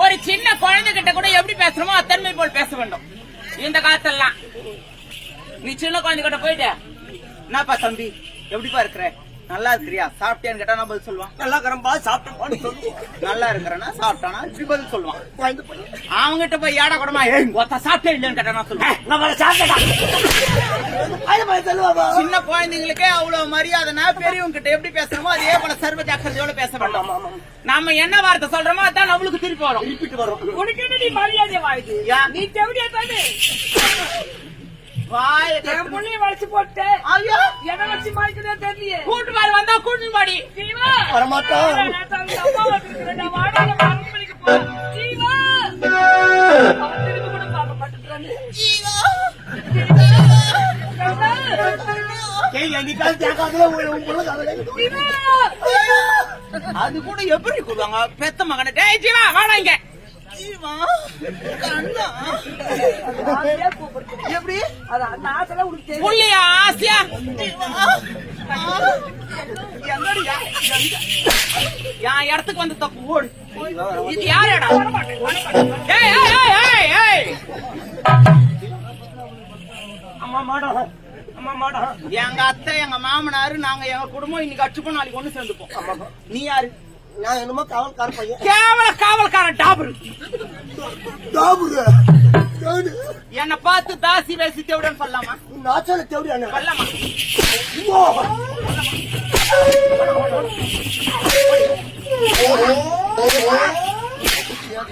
ஒரு சின்ன குழந்தைகிட்ட கூட எப்படி பேசுறோமோ அத்தன்மை போல் பேச வேண்டும். இந்த காலத்தெல்லாம் நீ சின்ன குழந்தைகிட்ட போயிட்டு என்னப்பா தம்பி எப்படிப்பா இருக்கிற, நல்லா இருக்கிறியா, சாப்பிட்டியான்னு கேட்டா நான் பதில் சொல்லுவான். நல்லா இருக்கிறப்பா சாப்பிட்டேன் சொல்லுவான். நல்லா இருக்கிறனா சாப்பிட்டானா இப்படி பதில் சொல்லுவான். அவங்ககிட்ட போய் ஏடா கூடமா சாப்பிட்டே இல்லைன்னு கேட்டா நான் சொல்லுவேன். சின்ன குழந்தைங்களுக்கே அவ்வளவு மரியாதைனா பெரியவங்க கிட்ட எப்படி பேசுறோமோ அதே போல சர்வ ஜாக்கிரதையோட பேச வேண்டாம். நாம என்ன வார்த்தை சொல்றோமோ அதான் நம்மளுக்கு திருப்பி வரும். உனக்கு என்ன நீ மரியாதை வாய்து நீ எப்படி வளைச்சு போட்டு எதை வச்சு மாய்க்கிறதே தெரியல. கூட்டு மாடி வந்தா கூட்டு மாடி அது கூட எப்படி கூடுவாங்க பெத்த மகனை. டேய் ஜீவா வாடா இங்க. எப்படி ஆசையா என் இடத்துக்கு வந்து தப்பு ஓடு. இது யாரடா? எங்க அத்தை எங்க மாமனாரு நாங்க எங்க குடும்பம் இன்னைக்கு அச்சுப்போம் நாளைக்கு ஒண்ணு சேர்ந்துப்போம். நீ யாரு? நான் என்னமோ காவல்கார பையன். கேவல காவல்காரன் டாபரு. டாபுரு. என்ன பார்த்து தாசி வேசி தேவடன் சொல்லலாமா? நாச்சால தேவடி அண்ணா. சொல்லலாமா?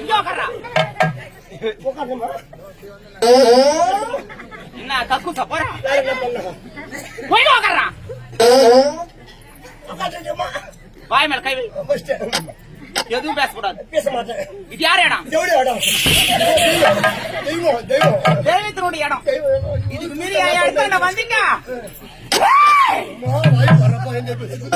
இங்க உட்கார்றா. உட்காருமா. என்ன கக்கூசா போறா? வேற என்ன பண்ணலாம்? போய் உட்கார்றா. உட்காந்துட்டேம்மா. வாய் மேல கை வை. ஃபர்ஸ்ட் எதுவும் பேசக்கூடாது. பேச மாட்டேன். இது யார் இடம்? தேவடி இடம். தெய்வம் தெய்வம் தெய்வத்தினுடைய இடம். தெய்வம். இதுக்கு மீறி இடத்துல என்ன வந்தீங்க? வாய் வரப்பா என்ன பேசுது?